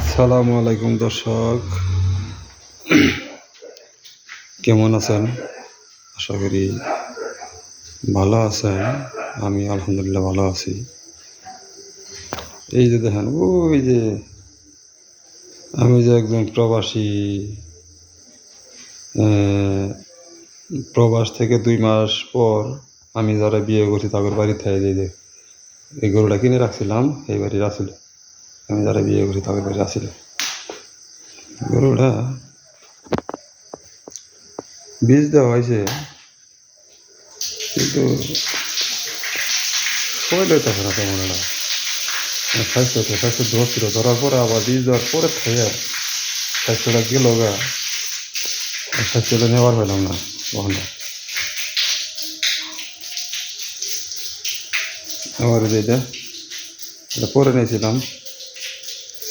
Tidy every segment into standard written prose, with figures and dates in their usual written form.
আসসালামু আলাইকুম দর্শক, কেমন আছেন? আশা করি ভালো আছেন। আমি আলহামদুলিল্লাহ ভালো আছি। এই যে দেখেন, ওই যে আমি যে একজন প্রবাসী, প্রবাস থেকে 2 মাস পর আমি যারা বিয়ে করছি তাদের বাড়িতে এই গরুটা কিনে রাখছিলাম, এই বাড়ির আসলে আমি যারা বিয়ে করছি তাদের বাড়ির আসলে গরুটা বীজ দেওয়া হয়েছে, কিন্তু শরীরে থাকে না তেমন একটা। স্বাস্থ্য ধরছিল, ধরার পরে আবার বীজ দেওয়ার পরে থেকে স্বাস্থ্যটা গেল গা, স্বাস্থ্যটা নেওয়ার পেলাম না ওখানে। আবার যেটা এটা পরে নিয়েছিলাম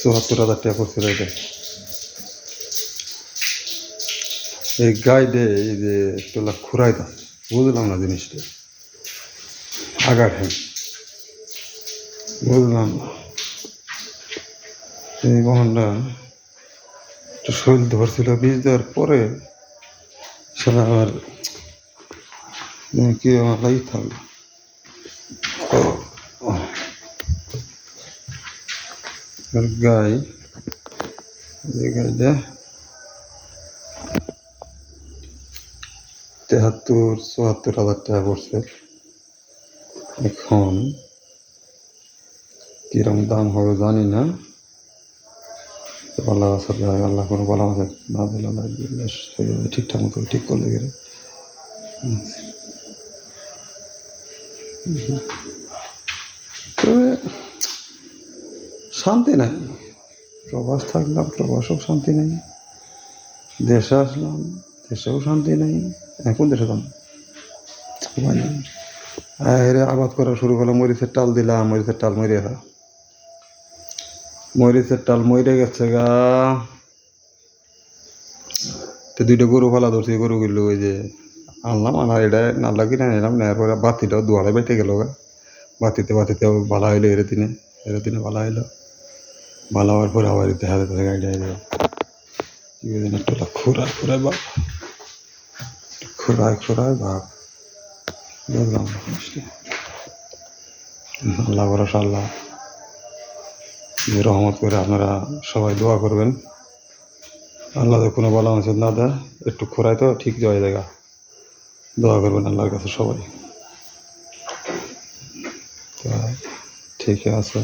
74,000 টাকা পড়ছিল এটা। এই গাইডে এই যে তোলা খুরাইতাম, বুঝলাম না জিনিসটা, আগাঠে বুঝলাম না। এই বহনটা একটু শরীর ধরছিল, বীজ দেওয়ার পরে সেটা আবার কি আমার লাগি থাকলো। গাই যে গাইটা 73-74,000 টাকা পড়ছে। এখন কিরম দাম হবে জানি না। আল্লাহ আল্লাহ কোনো বলা আমাদের না দিল, আল্লাহ ঠিকঠাক মতো ঠিক করলে গেলে। তবে শান্তি নাই, প্রবাস থাকলাম, প্রবাসেও শান্তি নেই, দেশে আসলাম, দেশেও শান্তি নেই। এখন দেশে যাম উপায় নেই। আবাদ করা শুরু করলাম, মরিচের টাল দিলাম, মরিচের টাল মরে গেছে গা। তো 2টা গরু ফালা ধরছি, গরুগুলো ওই যে আনলাম, আনার এটা নাল্লা কিনে নিলাম, নেওয়ার পরে বাতিটাও দুয়ারে বাইতে গেল গা। বাতিতে ভালো হইলো, এর দিনে ভালো হইলো। ভালো হওয়ার পরে আবার দেখা যেতে গাড়ি কি বলছেন, একটু খুরায় বাপ, খুরায় বাপ, বুঝলাম না জিনিসটা। আল্লাহ ভরসা, আল্লাহ রহমত করে আপনারা সবাই দোয়া করবেন, আল্লাহ কোনো বলা উচিত না দেয়। একটু খোরায় তো ঠিক যাওয়া জায়গা, দোয়া করবেন আল্লাহর কাছে সবাই। তো ঠিক আছে,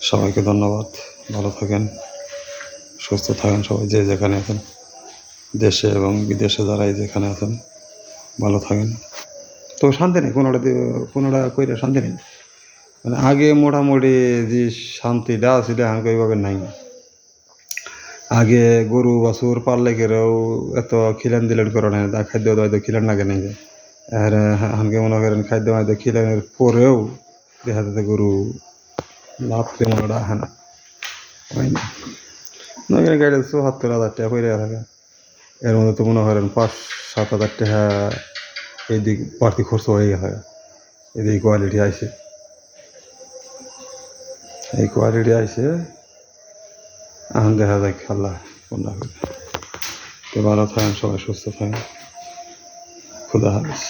সবাইকে ধন্যবাদ। ভালো থাকেন, সুস্থ থাকেন সবাই, যে যেখানে আছেন, দেশে এবং বিদেশে যারাই যেখানে আছেন, ভালো থাকেন। তো শান্তি নেই, কোনোটা কইরে শান্তি নেই। মানে আগে মোটামুটি যে শান্তিটা ছিল এখন ওইভাবে নাই। আগে গরু বাছুর পারলে কেউ এত খিলান দিলেন করে না, খাদ্য হয়তো খিলান লাগে নাই যে। আর হানকে মনে করেন খাদ্য হয়তো খিলানের পরেও দেখা যাচ্ছে গরু লাভ তেমন ওটা আহে না, হয় না। গাড়ি 74,000 টাকা পড়ে থাকে, এর মধ্যে তো মনে করেন 5-7,000 টাকা এইদিক বাড়তি খরচ হয়ে গেছে। এদিকে কোয়ালিটি আইসে এখন দেখা যায় আল্লাহ কোনটা করে। তো ভালো থাকেন সবাই, সুস্থ থাকেন, খুদা হাফেজ।